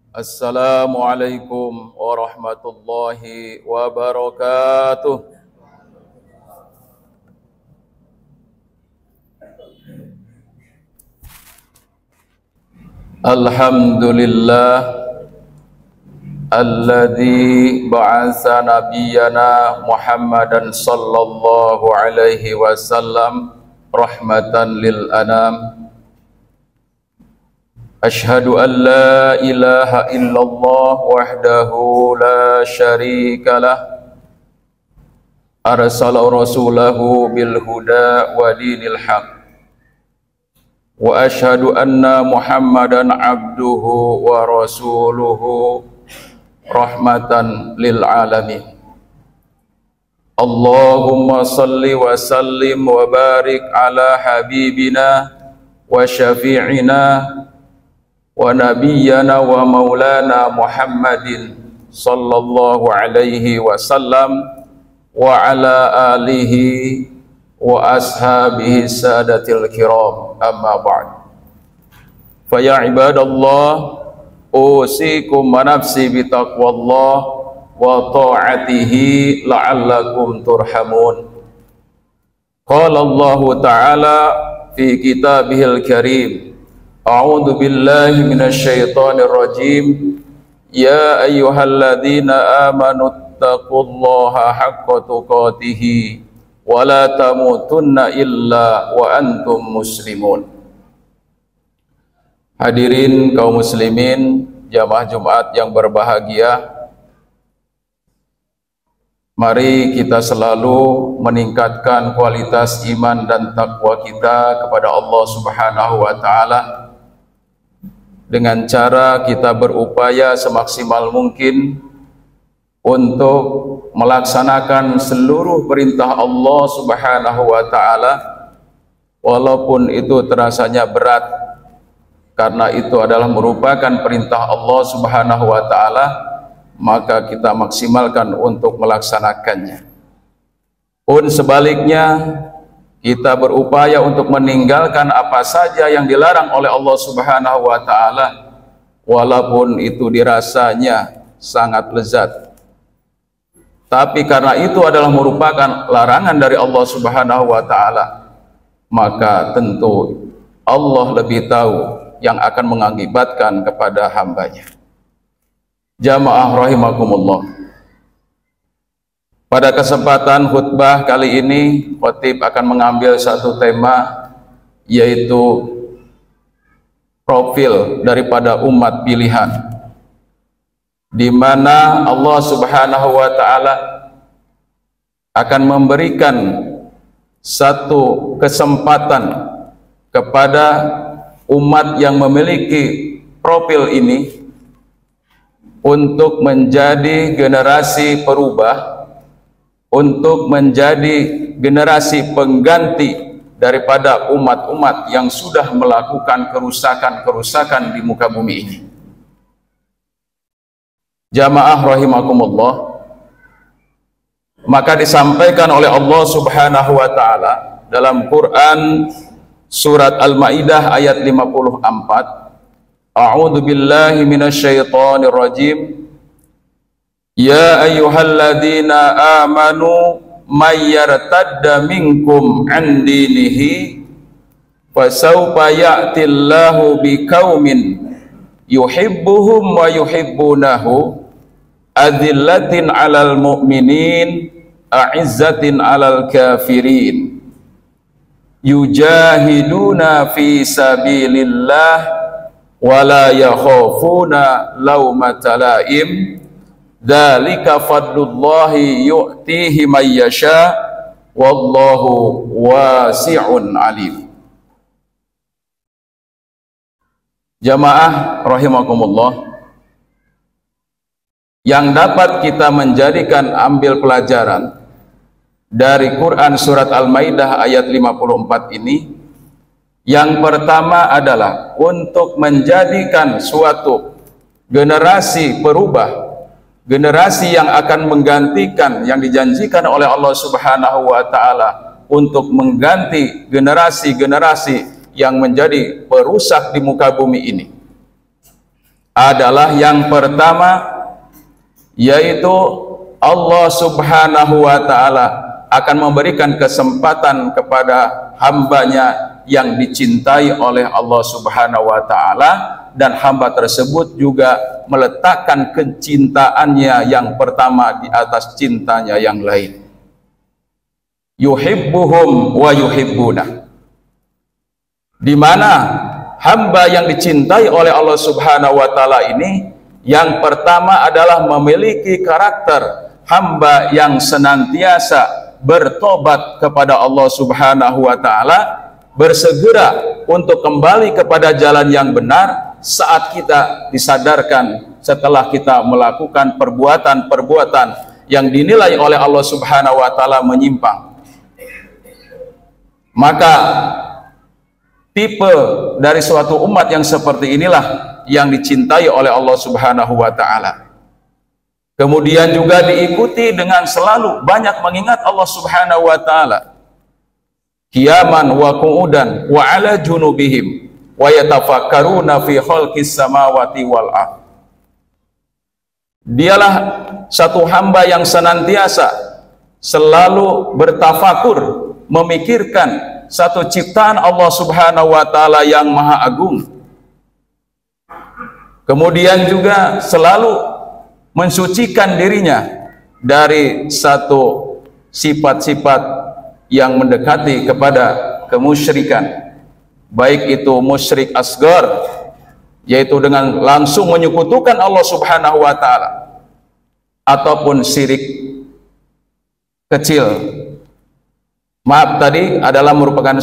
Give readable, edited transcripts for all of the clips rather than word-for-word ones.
Assalamualaikum warahmatullahi wabarakatuh. Alhamdulillah alladzi ba'atsa nabiyyana Muhammadan sallallahu alaihi wasallam rahmatan lil anam. Ashhadu an la ilaha illallah wahdahu la syarika lah. Arsala rasulahu bil huda wa dinil haq. Wa ashhadu anna Muhammadan abduhu wa rasuluhu rahmatan lil alamin. Allahumma salli wa sallim wa barik ala habibina wa syafi'ina wa nabiyyana wa maulana Muhammadin sallallahu alaihi wasallam wa ala alihi wa ashabihi sadatil kiram, amma ba'd. Fa ya ibadallah, usikum wa nafsi bitaqwallah wa ta'atihi la'allakum turhamun. Qala Allah ta'ala fi kitabihil karim, a'udzu billahi minasyaitonir rajim. Ya ayyuhalladzina amanu taqullaha haqqa tuqatih wa la tamutunna illa wa antum muslimun. Hadirin kaum muslimin, jamaah Jumat yang berbahagia, mari kita selalu meningkatkan kualitas iman dan takwa kita kepada Allah Subhanahu wa taala dengan cara kita berupaya semaksimal mungkin untuk melaksanakan seluruh perintah Allah Subhanahu wa taala, walaupun itu terasanya berat, karena itu adalah merupakan perintah Allah Subhanahu wa taala, maka kita maksimalkan untuk melaksanakannya. Pun sebaliknya, kita berupaya untuk meninggalkan apa saja yang dilarang oleh Allah Subhanahu wa taala, walaupun itu dirasanya sangat lezat. Tapi karena itu adalah merupakan larangan dari Allah Subhanahu wa taala, maka tentu Allah lebih tahu yang akan mengakibatkan kepada hambanya. Jamaah rahimakumullah. Pada kesempatan khutbah kali ini, khatib akan mengambil satu tema, yaitu profil daripada umat pilihan, di mana Allah Subhanahu wa taala akan memberikan satu kesempatan kepada umat yang memiliki profil ini untuk menjadi generasi perubah, untuk menjadi generasi pengganti daripada umat-umat yang sudah melakukan kerusakan-kerusakan di muka bumi ini. Jamaah rahimakumullah, maka disampaikan oleh Allah Subhanahu wa taala dalam Quran surat Al-Maidah ayat 54, a'udzu billahi minasyaitonir rajim. Ya ayyuhalladzina amanu may yartadda minkum an dinihi fasawfa ya'tillahu biqaumin yuhibbuhum wa yuhibbunahu adzillatin 'alal mu'minin a'izzatin 'alal kafirin yujahiduna fi sabilillah wa la yakhafuna laumata laim. Dzalika fadlullahi yu'tihi may yasha wallahu wasi'un alim. Jamaah rahimakumullah, yang dapat kita menjadikan ambil pelajaran dari Quran surat Al-Maidah ayat 54 ini, yang pertama adalah untuk menjadikan suatu generasi perubah, generasi yang akan menggantikan yang dijanjikan oleh Allah Subhanahu wa taala untuk mengganti generasi-generasi yang menjadi perusak di muka bumi ini, adalah yang pertama, yaitu Allah Subhanahu wa ta'ala akan memberikan kesempatan kepada hambanya yang dicintai oleh Allah Subhanahu wa ta'ala, dan hamba tersebut juga meletakkan kecintaannya yang pertama di atas cintanya yang lain. Yuhibbuhum wa yuhibbuna, di mana hamba yang dicintai oleh Allah Subhanahu wa ta'ala ini yang pertama adalah memiliki karakter hamba yang senantiasa bertobat kepada Allah Subhanahu wa ta'ala, bersegera untuk kembali kepada jalan yang benar saat kita disadarkan setelah kita melakukan perbuatan-perbuatan yang dinilai oleh Allah Subhanahu wa ta'ala menyimpang. Maka tipe dari suatu umat yang seperti inilah yang dicintai oleh Allah Subhanahu wa ta'ala. Kemudian juga diikuti dengan selalu banyak mengingat Allah Subhanahu wa ta'ala, qiyaman wa qu'udan wa ala junubihim wa yatafakkaruna fi khalqis samawati wal ardh. Dialah satu hamba yang senantiasa selalu bertafakur, memikirkan satu ciptaan Allah Subhanahu wa ta'ala yang maha agung. Kemudian juga selalu mensucikan dirinya dari satu sifat-sifat yang mendekati kepada kemusyrikan, baik itu musyrik asgar, yaitu dengan langsung menyekutukan Allah Subhanahu wa ta'ala, ataupun syirik kecil. Maaf, tadi adalah merupakan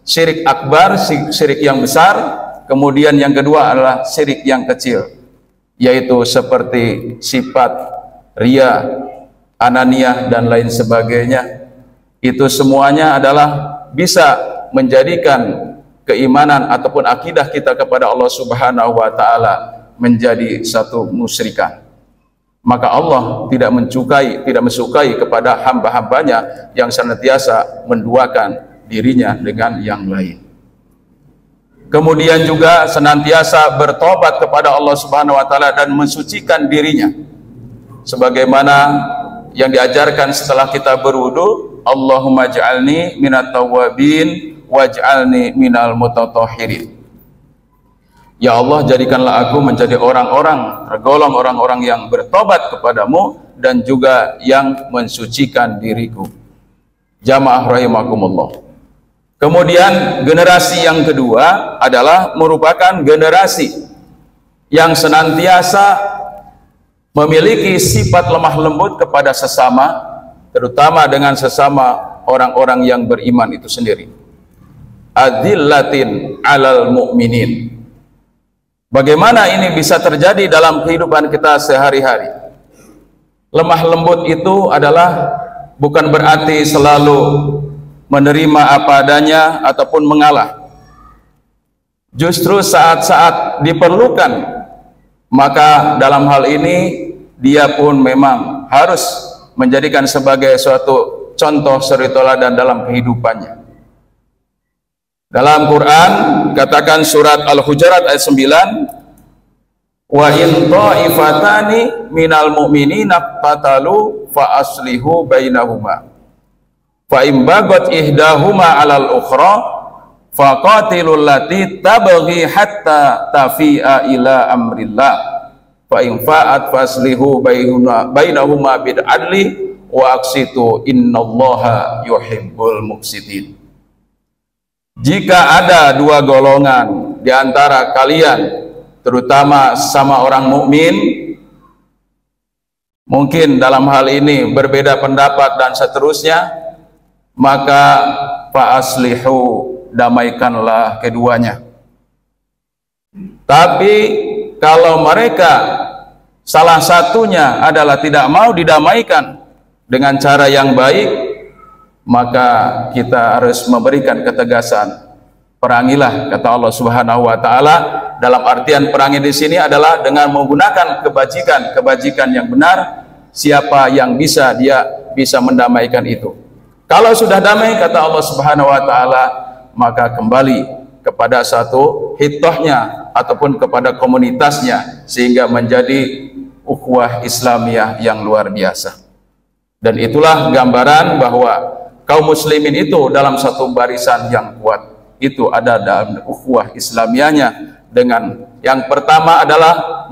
syirik akbar, syirik yang besar. Kemudian yang kedua adalah syirik yang kecil, yaitu seperti sifat ria, ananiyah dan lain sebagainya. Itu semuanya adalah bisa menjadikan keimanan ataupun akidah kita kepada Allah Subhanahu wa ta'ala menjadi satu musyrikan. Maka Allah tidak mensukai kepada hamba-hambanya yang senantiasa menduakan dirinya dengan yang lain. Kemudian juga senantiasa bertobat kepada Allah Subhanahu wa ta'ala dan mensucikan dirinya, sebagaimana yang diajarkan setelah kita berwudu, Allahumma ja'alni minat tawwabin waj'alni minal mutatahhirin. Ya Allah, jadikanlah aku menjadi orang-orang tergolong orang-orang yang bertobat kepadamu dan juga yang mensucikan diriku. Jamaah rahimakumullah. Kemudian generasi yang kedua adalah merupakan generasi yang senantiasa memiliki sifat lemah lembut kepada sesama, terutama dengan sesama orang-orang yang beriman itu sendiri. Adillatin alal mu'minin. Bagaimana ini bisa terjadi dalam kehidupan kita sehari-hari? Lemah lembut itu adalah bukan berarti selalu menerima apa adanya ataupun mengalah. Justru saat-saat diperlukan, maka dalam hal ini dia pun memang harus menjadikan sebagai suatu contoh suri teladan dalam kehidupannya. Dalam Quran katakan surat Al-Hujurat ayat 9, wa in ta'ifatani minal mu'minina qatalu fa aslihu bainahuma fa im bagat ihdahuma 'alal ukhra faqatilul lati tabghi hatta tafi'a ila amrillah fa in fa'at faslihu bainahuma bil adli wa aqsitu innallaha yuhibbul muqsitin. Jika ada dua golongan di antara kalian, terutama sama orang mukmin, mungkin dalam hal ini berbeda pendapat dan seterusnya, maka fa'aslihu, damaikanlah keduanya. Tapi kalau mereka salah satunya adalah tidak mau didamaikan dengan cara yang baik, maka kita harus memberikan ketegasan. Perangilah, kata Allah Subhanahu wa ta'ala. Dalam artian perangi di sini adalah dengan menggunakan kebajikan yang benar. Siapa yang bisa, dia bisa mendamaikan itu. Kalau sudah damai, kata Allah Subhanahu wa ta'ala, maka kembali kepada satu hitohnya ataupun kepada komunitasnya, sehingga menjadi ukhuwah Islamiyah yang luar biasa. Dan itulah gambaran bahwa kaum muslimin itu dalam satu barisan yang kuat. Itu ada dalam ukhuwah Islamiyahnya, dengan yang pertama adalah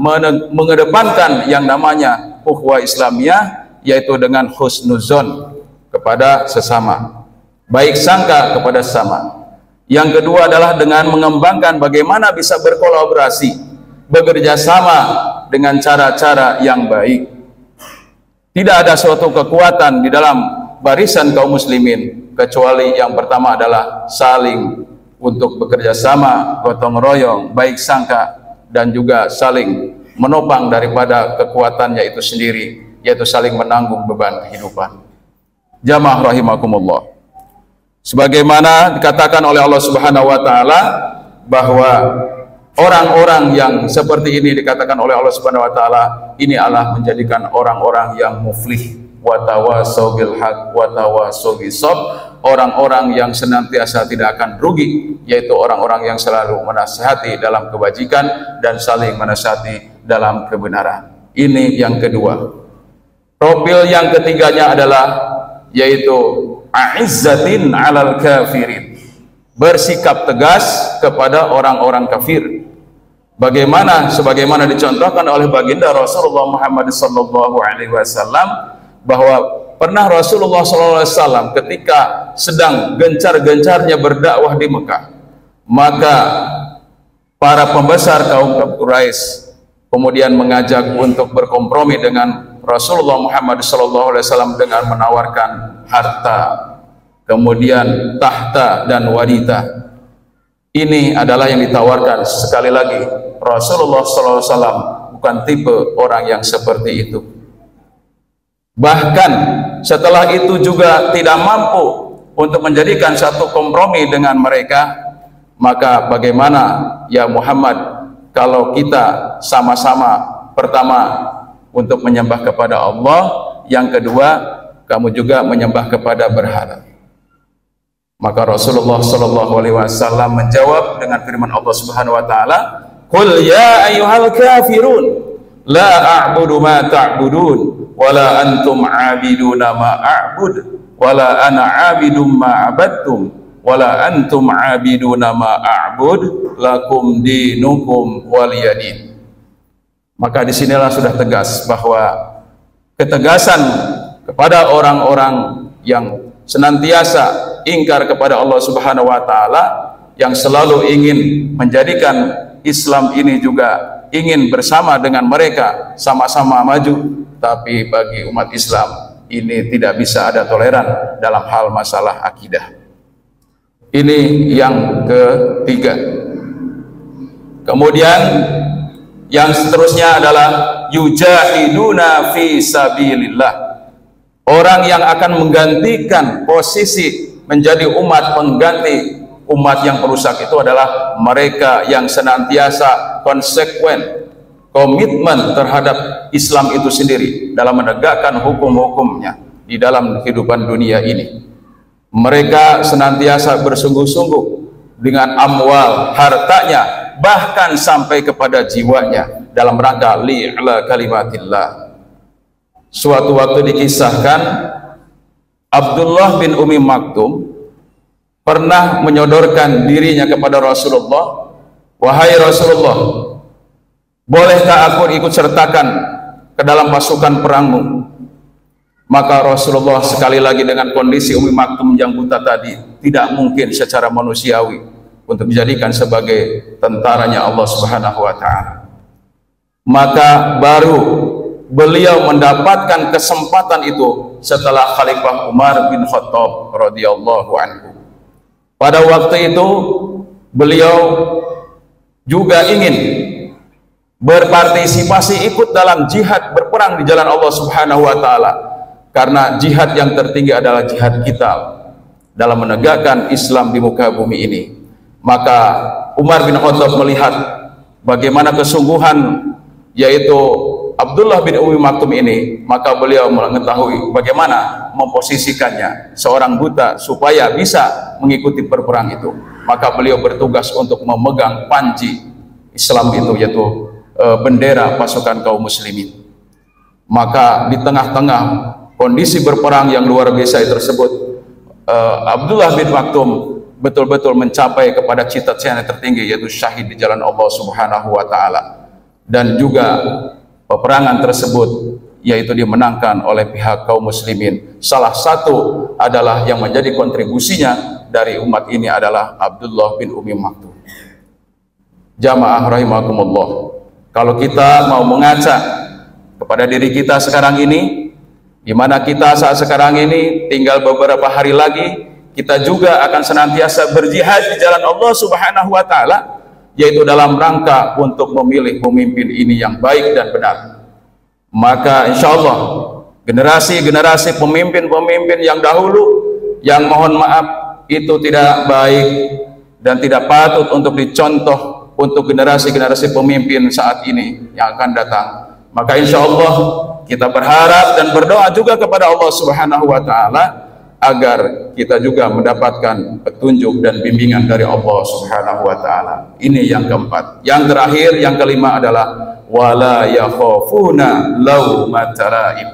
mengedepankan yang namanya ukhuwah Islamiyah, yaitu dengan husnuzon kepada sesama, baik sangka kepada sesama. Yang kedua adalah dengan mengembangkan bagaimana bisa berkolaborasi, bekerja sama dengan cara-cara yang baik. Tidak ada suatu kekuatan di dalam barisan kaum muslimin kecuali yang pertama adalah saling untuk bekerja sama, gotong royong, baik sangka, dan juga saling menopang daripada kekuatannya itu sendiri, yaitu saling menanggung beban kehidupan. Jamaah rahimakumullah, sebagaimana dikatakan oleh Allah Subhanahu wa taala bahwa orang-orang yang seperti ini, dikatakan oleh Allah Subhanahu wa taala, ini Allah menjadikan orang-orang yang muflih, wa tawasau bil haq wa tawasau bis sabr, orang-orang yang senantiasa tidak akan rugi, yaitu orang-orang yang selalu menasihati dalam kebajikan dan saling menasihati dalam kebenaran. Ini yang kedua. Profil yang ketiganya adalah yaitu a'izzatin 'alal kafirin, bersikap tegas kepada orang-orang kafir. Bagaimana? Sebagaimana dicontohkan oleh baginda Rasulullah Muhammad sallallahu alaihi wasallam, bahwa pernah Rasulullah SAW ketika sedang gencar-gencarnya berdakwah di Mekah, maka para pembesar kaum Quraisy kemudian mengajak untuk berkompromi dengan Rasulullah Muhammad SAW dengan menawarkan harta, kemudian tahta dan wanita. Ini adalah yang ditawarkan. Sekali lagi, Rasulullah SAW bukan tipe orang yang seperti itu. Bahkan setelah itu juga tidak mampu untuk menjadikan satu kompromi dengan mereka. Maka bagaimana ya Muhammad kalau kita sama-sama, pertama untuk menyembah kepada Allah, yang kedua kamu juga menyembah kepada berhala. Maka Rasulullah SAW menjawab dengan firman Allah Subhanahu wa taala, "Qul ya ayyuhal kafirun la a'budu ma ta'budun wala antum 'abiduna ma a'bud wala ana 'abidum ma 'abadtum wala antum 'abiduna ma a'bud lakum dinukum waliyadin." Maka disinilah sudah tegas bahwa ketegasan kepada orang-orang yang senantiasa ingkar kepada Allah Subhanahu wa taala, yang selalu ingin menjadikan Islam ini juga ingin bersama dengan mereka, sama-sama maju. Tapi bagi umat Islam ini tidak bisa ada toleran dalam hal masalah akidah. Ini yang ketiga. Kemudian yang seterusnya adalah yujahiduna fi sabilillah. Orang yang akan menggantikan posisi menjadi umat pengganti umat yang perusak itu adalah mereka yang senantiasa konsekuen, komitmen terhadap Islam itu sendiri dalam menegakkan hukum-hukumnya di dalam kehidupan dunia ini. Mereka senantiasa bersungguh-sungguh dengan amwal, hartanya, bahkan sampai kepada jiwanya dalam rangka li'la kalimatillah. Suatu waktu dikisahkan Abdullah bin Umi Maktum pernah menyodorkan dirinya kepada Rasulullah, "Wahai Rasulullah, bolehkah aku ikut sertakan ke dalam pasukan perangmu?" Maka Rasulullah sekali lagi dengan kondisi Umi Maktum yang buta tadi, tidak mungkin secara manusiawi untuk dijadikan sebagai tentaranya Allah Subhanahu wa taala. Maka baru beliau mendapatkan kesempatan itu setelah Khalifah Umar bin Khattab radhiyallahu anhu. Pada waktu itu beliau juga ingin berpartisipasi ikut dalam jihad berperang di jalan Allah Subhanahu wa taala, karena jihad yang tertinggi adalah jihad kita dalam menegakkan Islam di muka bumi ini. Maka Umar bin Khattab melihat bagaimana kesungguhan, yaitu Abdullah bin Ummi Maktum ini, maka beliau mengetahui bagaimana memposisikannya seorang buta supaya bisa mengikuti perperang itu. Maka beliau bertugas untuk memegang panji Islam itu, yaitu bendera pasukan kaum muslimin. Maka di tengah-tengah kondisi berperang yang luar biasa tersebut, Abdullah bin Maktum betul-betul mencapai kepada cita-cita yang tertinggi, yaitu syahid di jalan Allah Subhanahu wa taala. Dan juga peperangan tersebut yaitu dimenangkan oleh pihak kaum muslimin. Salah satu adalah yang menjadi kontribusinya dari umat ini adalah Abdullah bin Ummi Maktum. Jamaah rahimakumullah, kalau kita mau mengaca kepada diri kita sekarang ini, di mana kita saat sekarang ini tinggal beberapa hari lagi, kita juga akan senantiasa berjihad di jalan Allah Subhanahu wa taala, yaitu dalam rangka untuk memilih pemimpin ini yang baik dan benar. Maka insya Allah generasi-generasi pemimpin-pemimpin yang dahulu, yang mohon maaf itu tidak baik dan tidak patut untuk dicontoh untuk generasi-generasi pemimpin saat ini yang akan datang. Maka insya Allah kita berharap dan berdoa juga kepada Allah Subhanahu wa taala agar kita juga mendapatkan petunjuk dan bimbingan dari Allah Subhanahu wa taala. Ini yang keempat. Yang terakhir, yang kelima adalah wala yakhafuna laumata laim.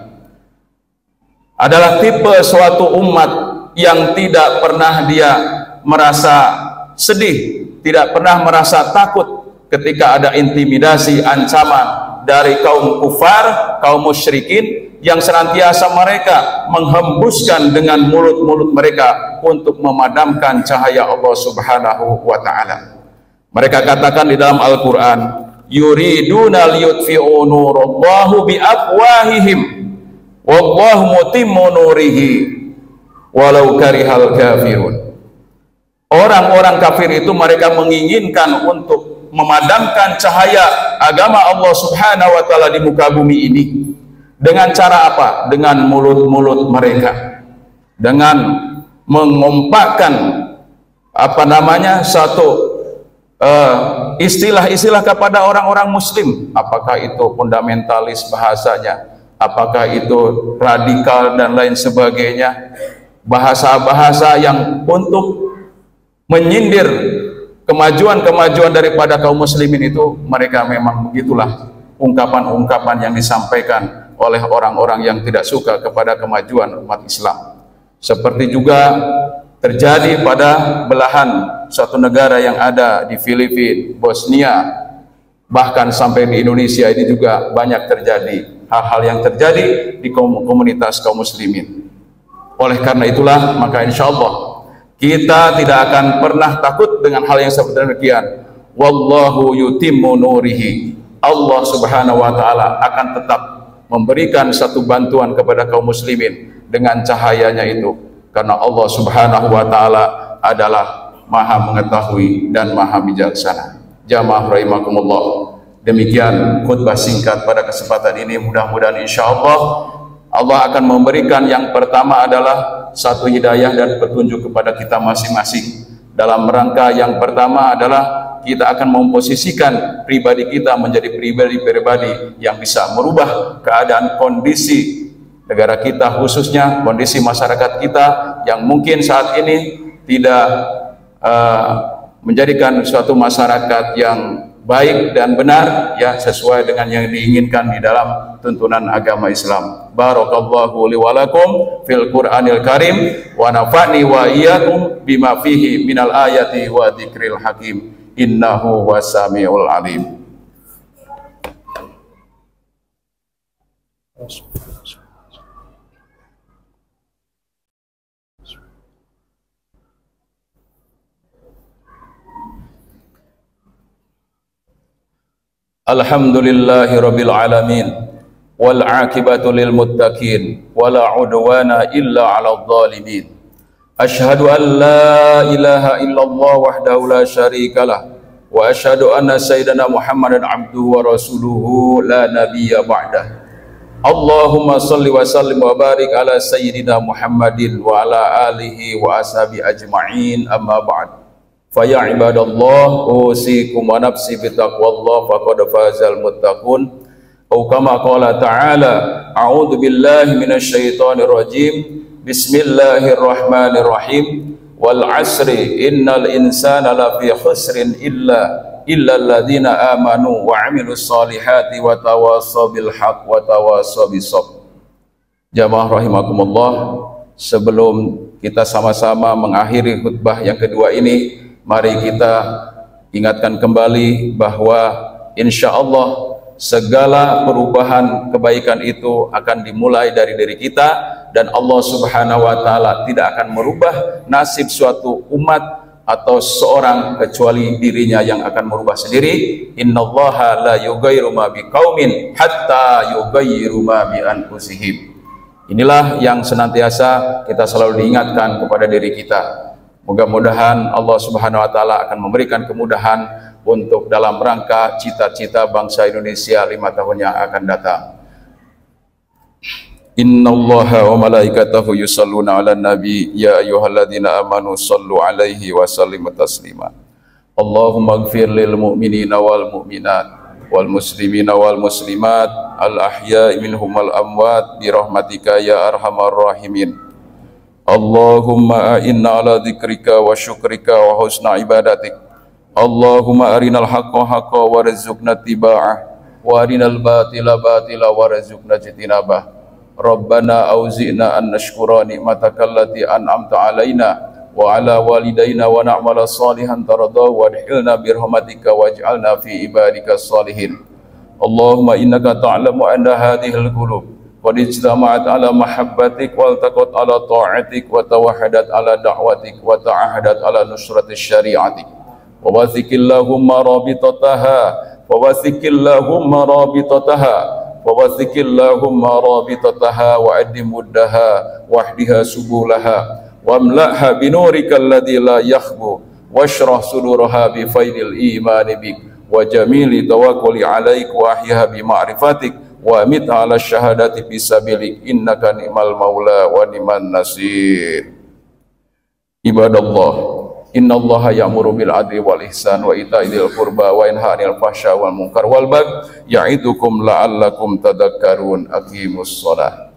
Adalah tipe suatu umat yang tidak pernah dia merasa sedih, tidak pernah merasa takut ketika ada intimidasi, ancaman dari kaum kufar, kaum musyrikin, yang senantiasa mereka menghembuskan dengan mulut-mulut mereka untuk memadamkan cahaya Allah Subhanahu wa taala. Mereka katakan di dalam Al-Qur'an, yuriduna liyutfi'u nurallahi biafwahihim wallahu mutimmu nurihi walau karihal kafirun. Orang-orang kafir itu mereka menginginkan untuk memadamkan cahaya agama Allah Subhanahu wa taala di muka bumi ini. Dengan cara apa? Dengan mulut-mulut mereka, dengan mengompakkan satu istilah-istilah kepada orang-orang muslim, apakah itu fundamentalis bahasanya, apakah itu radikal dan lain sebagainya, bahasa-bahasa yang untuk menyindir kemajuan-kemajuan daripada kaum muslimin itu. Mereka memang begitulah ungkapan-ungkapan yang disampaikan oleh orang-orang yang tidak suka kepada kemajuan umat Islam. Seperti juga terjadi pada belahan suatu negara yang ada di Filipina, Bosnia, bahkan sampai di Indonesia ini juga banyak terjadi hal-hal yang terjadi di komunitas kaum muslimin. Oleh karena itulah, maka insya Allah kita tidak akan pernah takut dengan hal yang seperti demikian. Wallahu yutimmu nurihi. Allah Subhanahu wa taala akan tetap memberikan satu bantuan kepada kaum muslimin dengan cahayanya itu, karena Allah Subhanahu wa taala adalah Maha mengetahui dan Maha bijaksana. Jamaah rahimakumullah, demikian khutbah singkat pada kesempatan ini. Mudah-mudahan insyaallah Allah akan memberikan yang pertama adalah satu hidayah dan petunjuk kepada kita masing-masing. Dalam rangka yang pertama adalah kita akan memposisikan pribadi kita menjadi pribadi-pribadi yang bisa merubah keadaan kondisi negara kita, khususnya kondisi masyarakat kita yang mungkin saat ini tidak menjadikan suatu masyarakat yang baik dan benar, ya, sesuai dengan yang diinginkan di dalam tuntunan agama Islam. Barakallahu li wa lakum fil Qur'anil Karim wa nafa'ni wa iyyakum bima fihi minal ayati wa dzikril hakim. Innahu wasami'ul alim. Alhamdulillahi rabbil alamin wal aqibatu lil muttaqin wala udwana illa 'alal zalimin. Asyhadu an la ilaha illallah wahdahu la syarikalah wa asyhadu anna sayyidana Muhammadan abduhu wa rasuluhu la nabiyya ba'dah. Allahumma salli wa sallim wa barik ala sayyidina Muhammadin wa ala alihi wa ashabi ajma'in, amma ba'd. Fa ya ibadallah, usikum wa nafsi bi taqwallah faqad fazal muttaqun. Atau kama qala ta'ala, a'udzu billahi minasyaitonir rajim. Bismillahirrahmanirrahim. Wal 'asri innal insana lafi khusrin illa alladziina amanu wa 'amilus solihati wa tawassaw bil haqq wa tawassaw bis sabr. Jamaah rahimakumullah, sebelum kita sama-sama mengakhiri khutbah yang kedua ini, mari kita ingatkan kembali bahwa insya Allah segala perubahan kebaikan itu akan dimulai dari diri kita, dan Allah Subhanahu wa Ta'ala tidak akan merubah nasib suatu umat atau seorang kecuali dirinya yang akan merubah sendiri. Innallaha la yughayyiru ma biqaumin hatta yughayyiru ma bi anfusihim. Inilah yang senantiasa kita selalu diingatkan kepada diri kita. Mudah-mudahan Allah Subhanahu wa Ta'ala akan memberikan kemudahan untuk dalam rangka cita-cita bangsa Indonesia 5 tahun yang akan datang. Innallaha wa malaikatahu yusholluna 'alan nabi ya ayyuhalladzina amanu shallu 'alaihi wa sallimu taslima. Allahumma ighfir lil mu'minina wal mu'minat wal muslimina wal muslimat al ahya'i minhum wal amwat bi rahmatika ya arhamar rahimin. Allahumma a'inna ala dzikrika wa syukrika wa husna ibadatik. Allahumma arinal haqqa haqqa warzuqna tiba'ah wa arinal batila batila warzuqna jitinabah. Rabbana auzi'na an nashkura ni'mataka allati an'amta alaina wa ala walidayna wa na'mala salihan tarda wa adkhilna birahmatika waj'alna fi ibadika salihin. Allahumma innaka ta'lamu anna hadhil qulub qad ijtama'at ala mahabbatik wal taqat ala ta'atik wa tawahadat ala da'watik wa ta'ahadat ala nusrati syari'atik. Wawathikillahumma rabitataha wawathikillahumma rabitataha wawathikillahumma rabitataha wa addimuddaha wahdiha subulaha wamla'ha binurika alladhi la yakhbu washrah suduraha bi faidil imani bik wa jamili tawakkuli alaik wa ahyaha bi ma'rifatik wa amit ala syahadati bisabilik innaka ni'mal maula wa ni'man nasir. Ibadallah, innallaha ya'muru bil adli wal ihsan wa ita'i dzil qurba wa yanha 'anil fahsya'i wal munkar wal baghi ya'idukum la'allakum tadhakkarun. Aqimus shalah.